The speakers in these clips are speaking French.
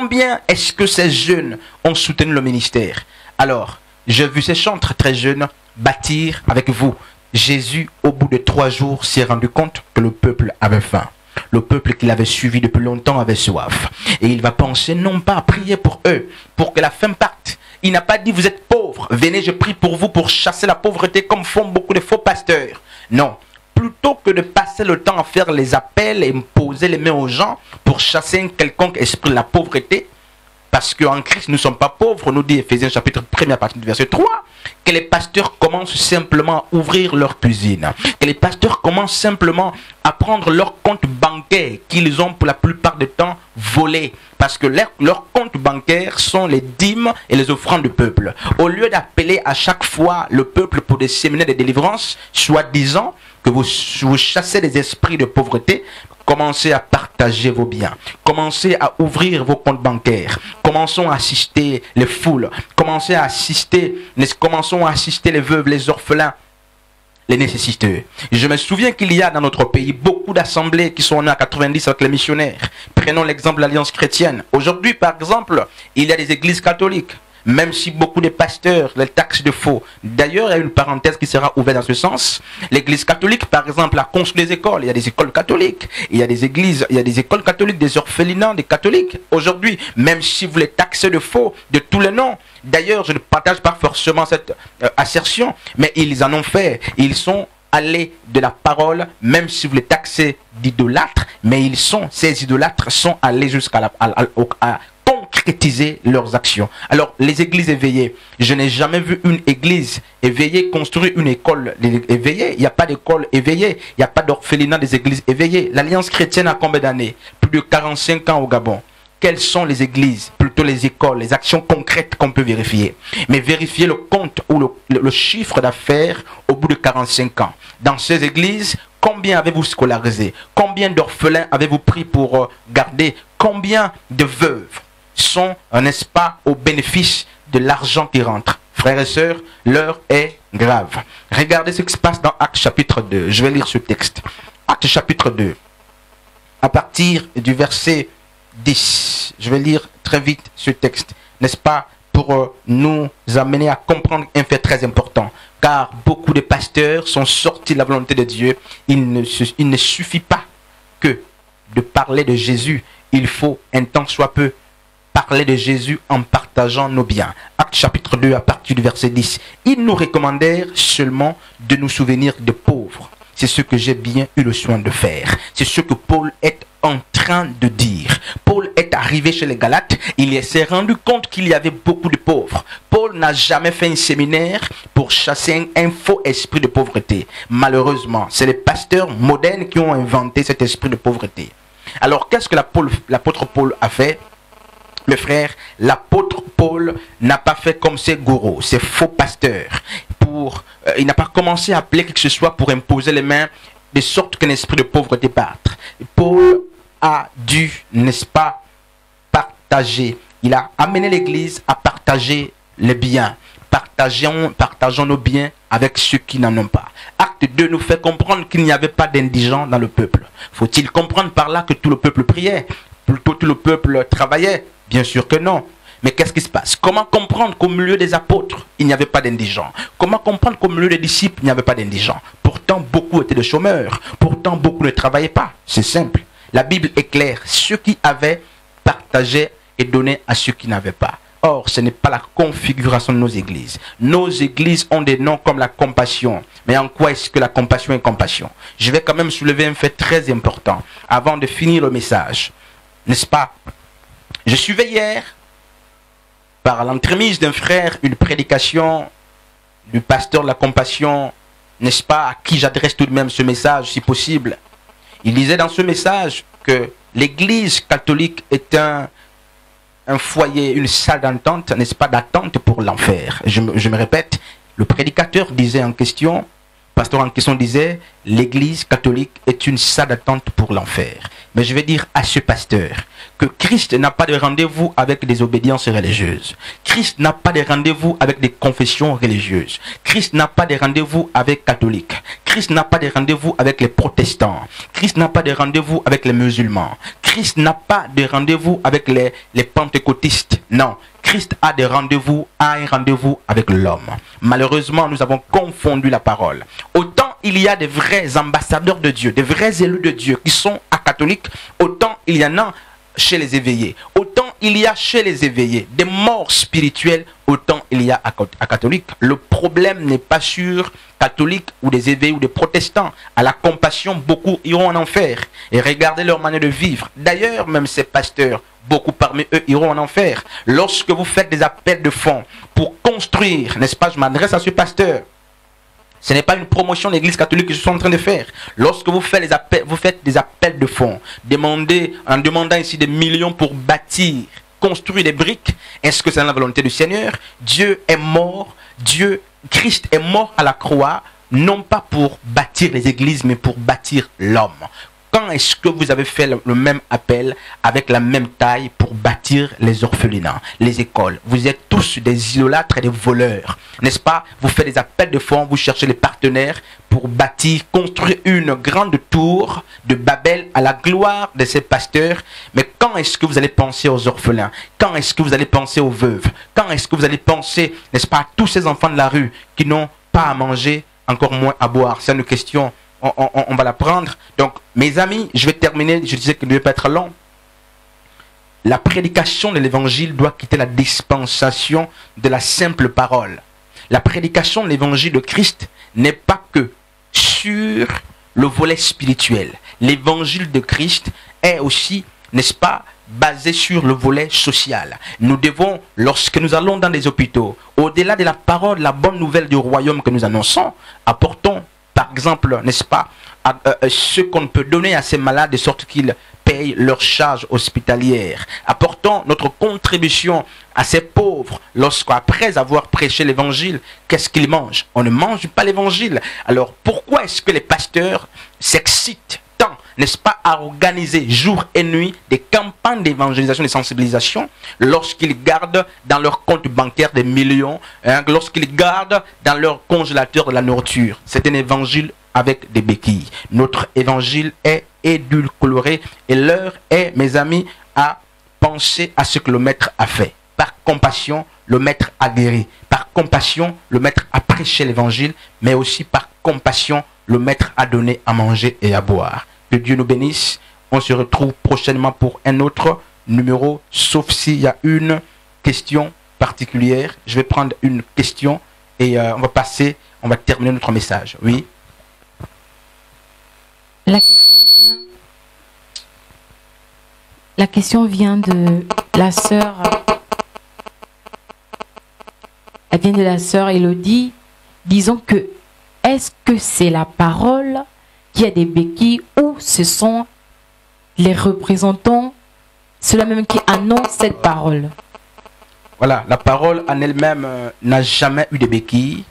Combien est-ce que ces jeunes ont soutenu le ministère? Alors, j'ai vu ces chantres très jeunes bâtir avec vous. Jésus, au bout de 3 jours, s'est rendu compte que le peuple avait faim. Le peuple qu'il avait suivi depuis longtemps avait soif. Et il va penser non pas à prier pour eux, pour que la faim parte. Il n'a pas dit vous êtes pauvres, venez je prie pour vous pour chasser la pauvreté comme font beaucoup de faux pasteurs. Non, plutôt que de passer le temps à faire les appels et poser les mains aux gens pour chasser un quelconque esprit de la pauvreté, parce qu'en Christ nous ne sommes pas pauvres, nous dit Ephésiens chapitre 1 à partir du verset 3, que les pasteurs commencent simplement à ouvrir leur cuisine, que les pasteurs commencent simplement à prendre leurs comptes bancaires qu'ils ont pour la plupart du temps volés, parce que leurs comptes bancaires sont les dîmes et les offrandes du peuple. Au lieu d'appeler à chaque fois le peuple pour des séminaires de délivrance, soi-disant que vous chassez les esprits de pauvreté, commencez à partager vos biens. Commencez à ouvrir vos comptes bancaires. Commençons à assister les foules. Commençons à assister les veuves, les orphelins, les nécessiteux. Je me souviens qu'il y a dans notre pays beaucoup d'assemblées qui sont nées à 90 avec les missionnaires. Prenons l'exemple de l'Alliance chrétienne. Aujourd'hui, par exemple, il y a des églises catholiques. Même si beaucoup de pasteurs les taxent de faux. D'ailleurs, il y a une parenthèse qui sera ouverte dans ce sens. L'église catholique, par exemple, a construit des écoles. Il y a des écoles catholiques. Il y a des églises, il y a des écoles catholiques, des orphelinats, des catholiques. Aujourd'hui, même si vous les taxez de faux, de tous les noms. D'ailleurs, je ne partage pas forcément cette assertion, mais ils en ont fait. Ils sont allés de la parole, même si vous les taxez d'idolâtres, mais ces idolâtres sont allés jusqu'à concrétiser leurs actions. Alors, les églises éveillées, je n'ai jamais vu une église éveillée construire une école éveillée. Il n'y a pas d'école éveillée, il n'y a pas d'orphelinat des églises éveillées. L'Alliance chrétienne a combien d'années? Plus de 45 ans au Gabon. Quelles sont les églises, plutôt les écoles, les actions concrètes qu'on peut vérifier? Mais vérifier le compte ou le chiffre d'affaires au bout de 45 ans. Dans ces églises, combien avez-vous scolarisé? Combien d'orphelins avez-vous pris pour garder? Combien de veuves sont, n'est-ce pas, au bénéfice de l'argent qui rentre? Frères et sœurs, l'heure est grave. Regardez ce qui se passe dans Actes chapitre 2. Je vais lire ce texte. Actes chapitre 2. À partir du verset 10. Je vais lire très vite ce texte, n'est-ce pas, pour nous amener à comprendre un fait très important. Car beaucoup de pasteurs sont sortis de la volonté de Dieu. Il ne suffit pas que de parler de Jésus. Il faut, un temps soit peu, parler de Jésus en partageant nos biens. Actes chapitre 2 à partir du verset 10. Ils nous recommandèrent seulement de nous souvenir des pauvres. C'est ce que j'ai bien eu le soin de faire. C'est ce que Paul est en train de dire. Paul est arrivé chez les Galates, il s'est rendu compte qu'il y avait beaucoup de pauvres. Paul n'a jamais fait un séminaire pour chasser un faux esprit de pauvreté. Malheureusement, c'est les pasteurs modernes qui ont inventé cet esprit de pauvreté. Alors, qu'est-ce que l'apôtre Paul a fait? Mes frères, l'apôtre Paul n'a pas fait comme ces gourous, ces faux pasteurs. Il n'a pas commencé à appeler qui que ce soit pour imposer les mains de sorte qu'un esprit de pauvreté parte. Paul a dû, n'est-ce pas, partager. Il a amené l'église à partager les biens. Partageons nos biens avec ceux qui n'en ont pas. Acte 2 nous fait comprendre qu'il n'y avait pas d'indigents dans le peuple. Faut-il comprendre par là que tout le peuple priait? Plutôt tout le peuple travaillait? Bien sûr que non. Mais qu'est-ce qui se passe? Comment comprendre qu'au milieu des apôtres, il n'y avait pas d'indigents? Comment comprendre qu'au milieu des disciples, il n'y avait pas d'indigents? Pourtant, beaucoup étaient des chômeurs. Pourtant, beaucoup ne travaillaient pas. C'est simple. La Bible est claire. Ceux qui avaient partagé et donné à ceux qui n'avaient pas. Or, ce n'est pas la configuration de nos églises. Nos églises ont des noms comme la compassion. Mais en quoi est-ce que la compassion est compassion? Je vais quand même soulever un fait très important avant de finir le message. N'est-ce pas? Je suivais hier, par l'entremise d'un frère, une prédication du pasteur de la compassion, n'est-ce pas, à qui j'adresse tout de même ce message, si possible. Il disait dans ce message que l'église catholique est un foyer, une salle d'attente, n'est-ce pas, d'attente pour l'enfer. Je me répète, le prédicateur disait en question, le pasteur en question disait, l'église catholique est une salle d'attente pour l'enfer. Mais je vais dire à ce pasteur que Christ n'a pas de rendez-vous avec des obédiences religieuses. Christ n'a pas de rendez-vous avec des confessions religieuses. Christ n'a pas de rendez-vous avec catholiques. Christ n'a pas de rendez-vous avec les protestants. Christ n'a pas de rendez-vous avec les musulmans. Christ n'a pas de rendez-vous avec les pentecôtistes. Non. Christ a un rendez-vous avec l'homme. Malheureusement, nous avons confondu la parole. Autant il y a des vrais ambassadeurs de Dieu, des vrais élus de Dieu qui sont catholiques, autant il y en a chez les éveillés. Autant il y a chez les éveillés des morts spirituels, autant il y a à catholiques. Le problème n'est pas sur catholiques ou des éveillés ou des protestants. À la compassion, beaucoup iront en enfer. Et regardez leur manière de vivre. D'ailleurs, même ces pasteurs, beaucoup parmi eux iront en enfer. Lorsque vous faites des appels de fonds pour construire, n'est-ce pas, je m'adresse à ce pasteur. Ce n'est pas une promotion de l'église catholique que je suis en train de faire. Lorsque vous faites des appels de fonds, en demandant ici des millions pour bâtir, construire des briques, est-ce que c'est la volonté du Seigneur? Dieu est mort, Christ est mort à la croix, non pas pour bâtir les églises, mais pour bâtir l'homme. Quand est-ce que vous avez fait le même appel avec la même taille pour bâtir les orphelinats, les écoles? Vous êtes tous des idolâtres et des voleurs, n'est-ce pas? Vous faites des appels de fonds, vous cherchez les partenaires pour bâtir, construire une grande tour de Babel à la gloire de ces pasteurs. Mais quand est-ce que vous allez penser aux orphelins? Quand est-ce que vous allez penser aux veuves? Quand est-ce que vous allez penser, n'est-ce pas, à tous ces enfants de la rue qui n'ont pas à manger, encore moins à boire? C'est une question. On va la prendre. Donc, mes amis, je vais terminer. Je disais que ne devait pas être long. La prédication de l'évangile doit quitter la dispensation de la simple parole. La prédication de l'évangile de Christ n'est pas que sur le volet spirituel. L'évangile de Christ est aussi, n'est-ce pas, basé sur le volet social. Nous devons, lorsque nous allons dans des hôpitaux, au-delà de la parole, la bonne nouvelle du royaume que nous annonçons, apportons par exemple, n'est-ce pas, ce qu'on peut donner à ces malades de sorte qu'ils payent leurs charges hospitalières. Apportons notre contribution à ces pauvres lorsqu'après avoir prêché l'évangile, qu'est-ce qu'ils mangent? On ne mange pas l'évangile. Alors pourquoi est-ce que les pasteurs s'excitent tant, n'est-ce pas, à organiser jour et nuit des campagnes d'évangélisation et de sensibilisation lorsqu'ils gardent dans leur compte bancaire des millions, lorsqu'ils gardent dans leur congélateur de la nourriture? C'est un évangile avec des béquilles. Notre évangile est édulcoré et l'heure est, mes amis, à penser à ce que le maître a fait. Par compassion, le maître a guéri. Par compassion, le maître a prêché l'évangile, mais aussi par compassion, le maître a donné à manger et à boire. Que Dieu nous bénisse. On se retrouve prochainement pour un autre numéro, sauf s'il y a une question particulière. Je vais prendre une question et on va terminer notre message. Oui. La question vient de la sœur. Elle vient de la sœur Elodie. Disons que, est-ce que c'est la parole qui a des béquilles ou ce sont les représentants, ceux-là même qui annoncent cette parole? Voilà, la parole en elle-même n'a jamais eu de béquilles.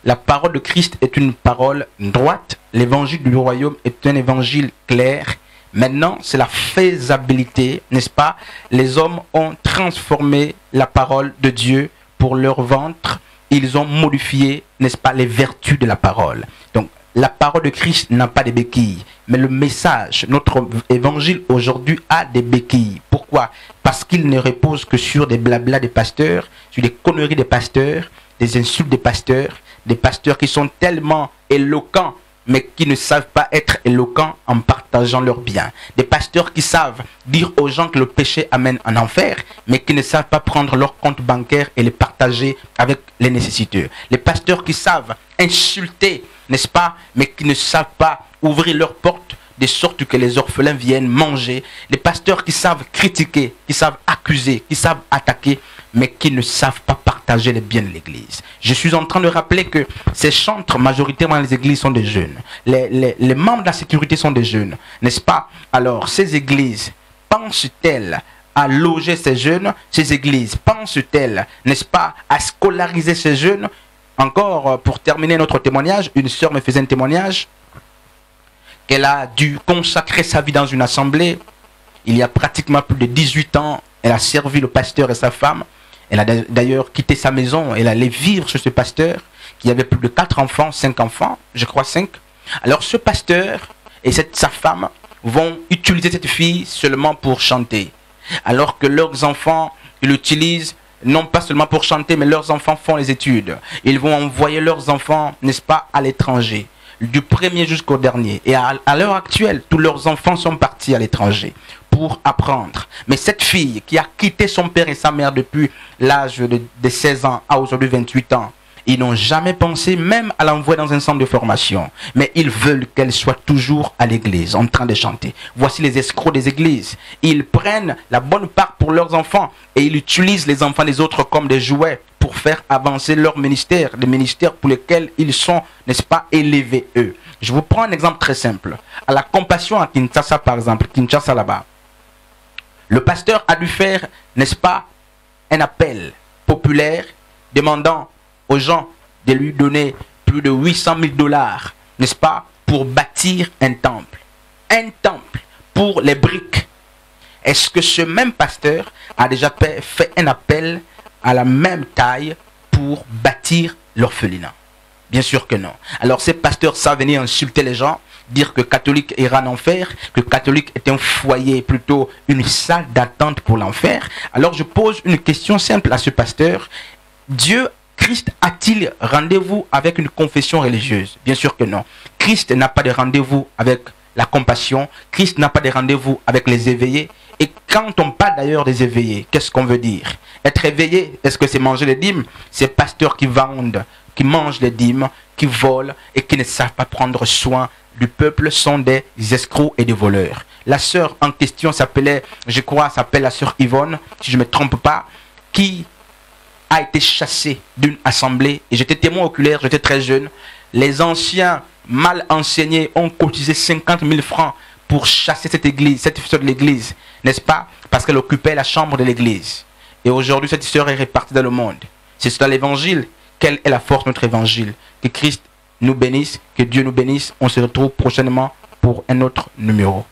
La parole de Christ est une parole droite. L'évangile du royaume est un évangile clair. Maintenant, c'est la faisabilité, n'est-ce pas? Les hommes ont transformé la parole de Dieu pour leur ventre. Ils ont modifié, n'est-ce pas, les vertus de la parole. Donc, la parole de Christ n'a pas de béquilles. Mais le message, notre évangile aujourd'hui a des béquilles. Pourquoi? Parce qu'il ne repose que sur des blablas des pasteurs, sur des conneries des pasteurs, des insultes des pasteurs qui sont tellement éloquents, mais qui ne savent pas être éloquents en partageant leurs biens. Des pasteurs qui savent dire aux gens que le péché amène en enfer, mais qui ne savent pas prendre leur compte bancaire et les partager avec les nécessiteux. Les pasteurs qui savent insulter, n'est-ce pas, mais qui ne savent pas ouvrir leurs portes de sorte que les orphelins viennent manger. Les pasteurs qui savent critiquer, qui savent accuser, qui savent attaquer, mais qui ne savent pas partager les biens de l'église. Je suis en train de rappeler que ces chantres, majoritairement dans les églises, sont des jeunes. Les membres de la sécurité sont des jeunes, n'est-ce pas? Alors, ces églises, pensent-elles à loger ces jeunes? Ces églises, pensent-elles, n'est-ce pas, à scolariser ces jeunes? Encore, pour terminer notre témoignage, une sœur me faisait un témoignage qu'elle a dû consacrer sa vie dans une assemblée. Il y a pratiquement plus de 18 ans, elle a servi le pasteur et sa femme. Elle a d'ailleurs quitté sa maison, elle allait vivre chez ce pasteur qui avait plus de 4 enfants, 5 enfants, je crois 5. Alors ce pasteur et sa femme vont utiliser cette fille seulement pour chanter. Alors que leurs enfants, ils l'utilisent non pas seulement pour chanter, mais leurs enfants font les études. Ils vont envoyer leurs enfants, n'est-ce pas, à l'étranger, du premier jusqu'au dernier. Et à l'heure actuelle, tous leurs enfants sont partis à l'étranger pour apprendre. Mais cette fille qui a quitté son père et sa mère depuis l'âge de 16 ans à aujourd'hui 28 ans, ils n'ont jamais pensé même à l'envoyer dans un centre de formation. Mais ils veulent qu'elle soit toujours à l'église, en train de chanter. Voici les escrocs des églises. Ils prennent la bonne part pour leurs enfants et ils utilisent les enfants des autres comme des jouets pour faire avancer leur ministère, les ministères pour lesquels ils sont, n'est-ce pas, élevés eux. Je vous prends un exemple très simple. À la Compassion à Kinshasa, par exemple, Kinshasa là-bas, le pasteur a dû faire, n'est-ce pas, un appel populaire demandant aux gens de lui donner plus de 800 000 $, n'est-ce pas, pour bâtir un temple. Un temple pour les briques. Est-ce que ce même pasteur a déjà fait un appel à la même taille pour bâtir l'orphelinat? Bien sûr que non. Alors ces pasteurs savent venir insulter les gens, dire que catholique ira en enfer, que catholique est un foyer, plutôt une salle d'attente pour l'enfer. Alors je pose une question simple à ce pasteur. Christ a-t-il rendez-vous avec une confession religieuse? Bien sûr que non. Christ n'a pas de rendez-vous avec la compassion. Christ n'a pas de rendez-vous avec les éveillés. Et quand on parle d'ailleurs des éveillés, qu'est-ce qu'on veut dire? Être éveillé, est-ce que c'est manger les dîmes? Ces pasteurs qui vendent, qui mangent les dîmes, qui volent et qui ne savent pas prendre soin du peuple sont des escrocs et des voleurs. La sœur en question s'appelait, je crois, s'appelle la sœur Yvonne, si je ne me trompe pas, qui a été chassée d'une assemblée. Et j'étais témoin oculaire, j'étais très jeune. Les anciens mal enseignés ont cotisé 50 000 francs pour chasser cette église, cette sœur de l'église, n'est-ce pas? Parce qu'elle occupait la chambre de l'église. Et aujourd'hui, cette sœur est répartie dans le monde. C'est dans l'évangile. Quelle est la force de notre évangile? Que Christ nous bénisse, que Dieu nous bénisse. On se retrouve prochainement pour un autre numéro.